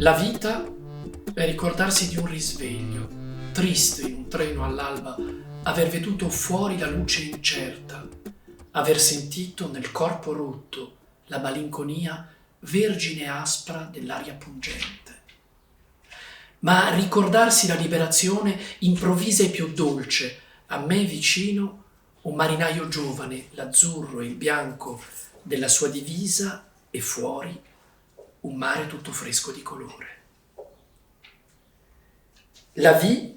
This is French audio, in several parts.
La vita è ricordarsi di un risveglio, triste in un treno all'alba, aver veduto fuori la luce incerta, aver sentito nel corpo rotto la malinconia vergine e aspra dell'aria pungente. Ma ricordarsi la liberazione improvvisa e più dolce, a me vicino un marinaio giovane, l'azzurro e il bianco della sua divisa e fuori un mare tutto fresco di colore. La vie,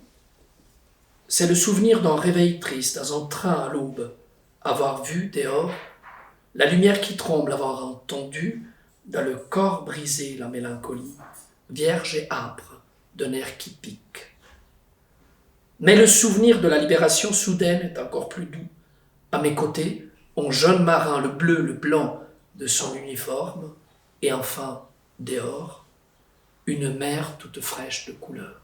c'est le souvenir d'un réveil triste, dans un train à l'aube, avoir vu dehors la lumière qui tremble, avoir entendu dans le corps brisé la mélancolie, vierge et âpre d'un air qui pique. Mais le souvenir de la libération soudaine est encore plus doux. À mes côtés, un jeune marin, le bleu, le blanc de son uniforme, et enfin, dehors, une mer toute fraîche de couleurs.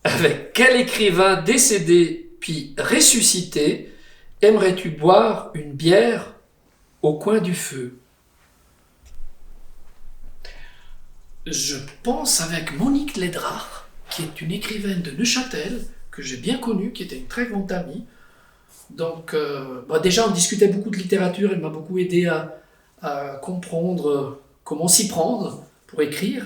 Avec quel écrivain décédé puis ressuscité aimerais-tu boire une bière au coin du feu? Je pense avec Monique Lédrach, qui est une écrivaine de Neuchâtel, que j'ai bien connue, qui était une très grande amie. Donc, déjà, on discutait beaucoup de littérature, elle m'a beaucoup aidé à comprendre comment s'y prendre pour écrire.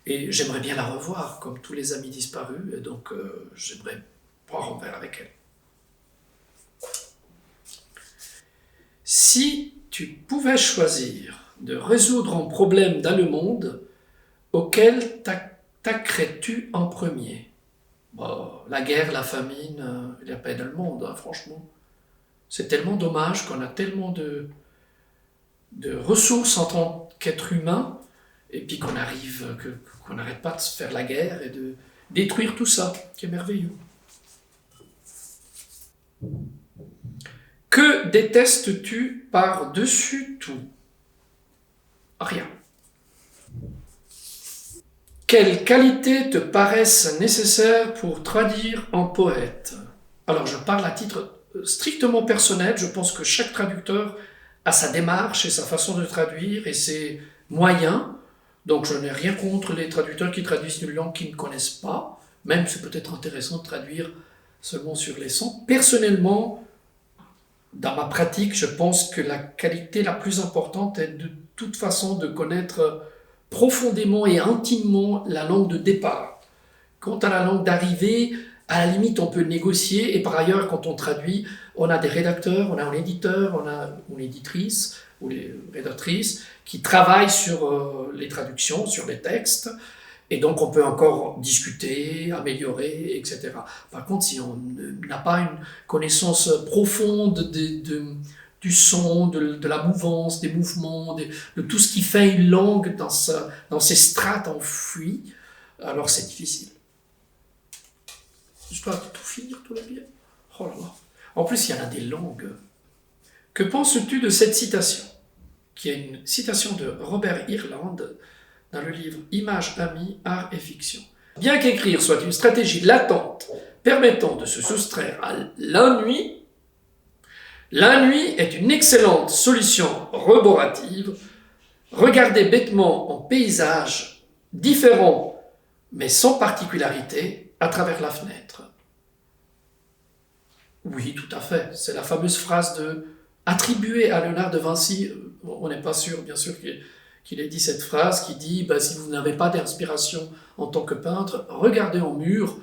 Et j'aimerais bien la revoir, comme tous les amis disparus, et donc j'aimerais boire un verre avec elle. Si tu pouvais choisir de résoudre un problème dans le monde, auquel t'attaquerais-tu en premier? La guerre, la famine, il n'y a pas dans le monde, hein, franchement. C'est tellement dommage qu'on a tellement de ressources en tant qu'être humain, et puis qu'on n'arrête pas de se faire la guerre et de détruire tout ça, qui est merveilleux. Que détestes-tu par-dessus tout? Rien. Quelles qualités te paraissent nécessaires pour traduire un poète? Alors je parle à titre strictement personnel, je pense que chaque traducteur a sa démarche et sa façon de traduire et ses moyens. Donc je n'ai rien contre les traducteurs qui traduisent une langue qu'ils ne connaissent pas, même c'est peut-être intéressant de traduire seulement sur les sons. Personnellement, dans ma pratique, je pense que la qualité la plus importante est de toute façon de connaître profondément et intimement la langue de départ. Quant à la langue d'arrivée, à la limite on peut négocier, et par ailleurs quand on traduit, on a des rédacteurs, on a un éditeur, on a une éditrice ou les rédactrices qui travaillent sur les traductions, sur les textes, et donc on peut encore discuter, améliorer, etc. Par contre, si on n'a pas une connaissance profonde du son, de la mouvance, des mouvements, de tout ce qui fait une langue dans ses strates enfouies, alors c'est difficile. Je dois tout finir, tout la bien. Oh là là. En plus, il y en a des langues. Que penses-tu de cette citation, qui est une citation de Robert Irland dans le livre Images, amis, art et fiction. Bien qu'écrire soit une stratégie latente permettant de se soustraire à l'ennui, l'ennui est une excellente solution rebordative. Regarder bêtement un paysage différent mais sans particularité à travers la fenêtre. Oui, tout à fait. C'est la fameuse phrase attribuée à Léonard de Vinci. On n'est pas sûr, bien sûr, qu'il ait dit cette phrase qui dit si vous n'avez pas d'inspiration en tant que peintre, regardez au mur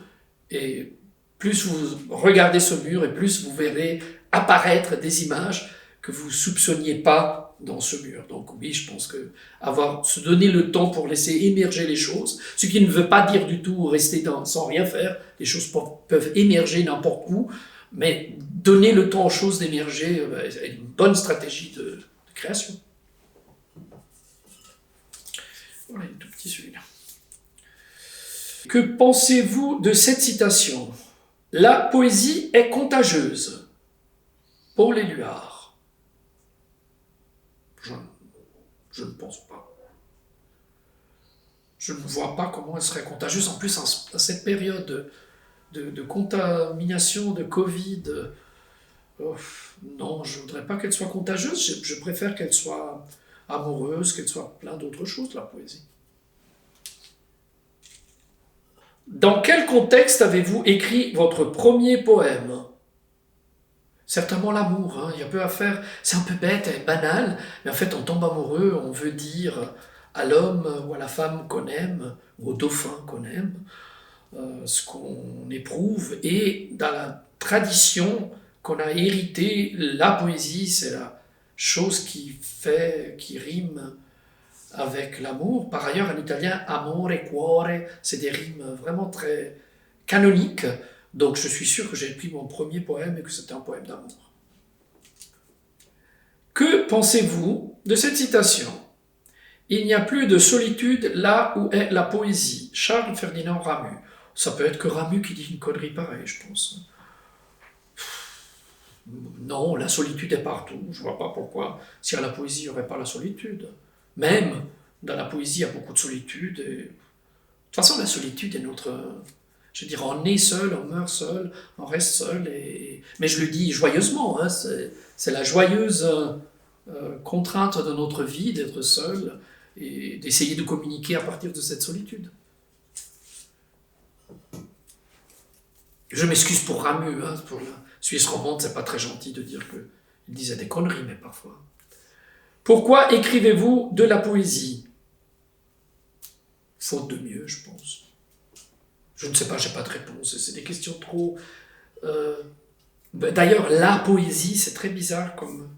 et plus vous regardez ce mur et plus vous verrez apparaître des images que vous ne soupçonniez pas dans ce mur. Donc oui, je pense que se donner le temps pour laisser émerger les choses, ce qui ne veut pas dire du tout rester sans rien faire, les choses peuvent émerger n'importe où, mais donner le temps aux choses d'émerger est une bonne stratégie de création. Voilà, il est tout petit celui-là. Que pensez-vous de cette citation? La poésie est contagieuse. Paul Éluard. Je ne pense pas. Je ne vois pas comment elle serait contagieuse. En plus, à cette période de contamination, de Covid, Oh, non, je voudrais pas qu'elle soit contagieuse, je préfère qu'elle soit amoureuse, qu'elle soit plein d'autres choses, la poésie. Dans quel contexte avez-vous écrit votre premier poème? Certainement l'amour, hein. Il y a peu à faire. C'est un peu bête et banal, mais en fait, on tombe amoureux, on veut dire à l'homme ou à la femme qu'on aime, ou au dauphin qu'on aime, ce qu'on éprouve. Et dans la tradition qu'on a héritée, la poésie, c'est la chose qui rime avec l'amour. Par ailleurs, en italien, amore, cuore, c'est des rimes vraiment très canoniques. Donc je suis sûr que j'ai écrit mon premier poème et que c'était un poème d'amour. Que pensez-vous de cette citation? Il n'y a plus de solitude là où est la poésie. Charles Ferdinand Ramus. Ça peut être que Ramus qui dit une connerie pareille, je pense. Non, la solitude est partout. Je ne vois pas pourquoi. Si à la poésie, il n'y aurait pas la solitude. Même dans la poésie, il y a beaucoup de solitude. Et... de toute façon, la solitude est notre... Je veux dire, on est seul, on meurt seul, on reste seul. Mais je le dis joyeusement, hein, c'est la joyeuse contrainte de notre vie d'être seul et d'essayer de communiquer à partir de cette solitude. Je m'excuse pour Ramus, hein, pour la Suisse romande, c'est pas très gentil de dire qu'il disait des conneries, mais parfois. Pourquoi écrivez-vous de la poésie? Faute de mieux, je pense. Je ne sais pas, j'ai pas de réponse. C'est des questions trop... D'ailleurs, la poésie, c'est très bizarre comme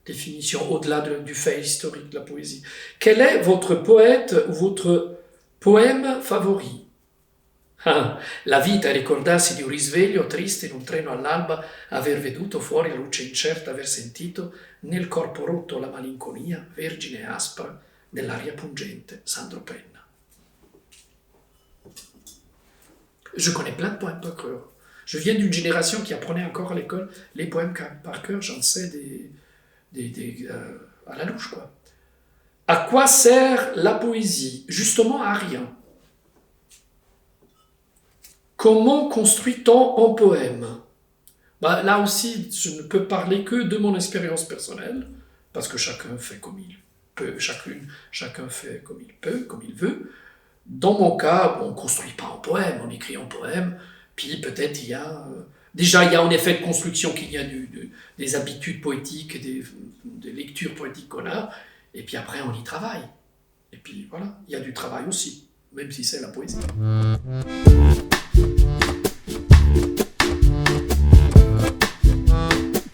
définition, au-delà du fait historique de la poésie. Quel est votre poète ou votre poème favori? La vita è ricordarsi di un risveglio triste in un treno all'alba, aver veduto fuori la luce incerta, aver sentito nel corpo rotto la malinconia, vergine e aspra, dell'aria pungente. Sandro Penna. Je connais plein de poèmes par cœur. Je viens d'une génération qui apprenait encore à l'école les poèmes par cœur, j'en sais à la louche, quoi. À quoi sert la poésie? Justement à rien. Comment construit-on un poème? Là aussi, je ne peux parler que de mon expérience personnelle, parce que chacun fait comme il peut, chacun fait comme il peut, comme il veut. Dans mon cas, on ne construit pas un poème, on écrit un poème, puis peut-être il y a... déjà, il y a un effet de construction qu'il y a des habitudes poétiques, des lectures poétiques qu'on a, et puis après on y travaille. Et puis voilà, il y a du travail aussi, même si c'est la poésie.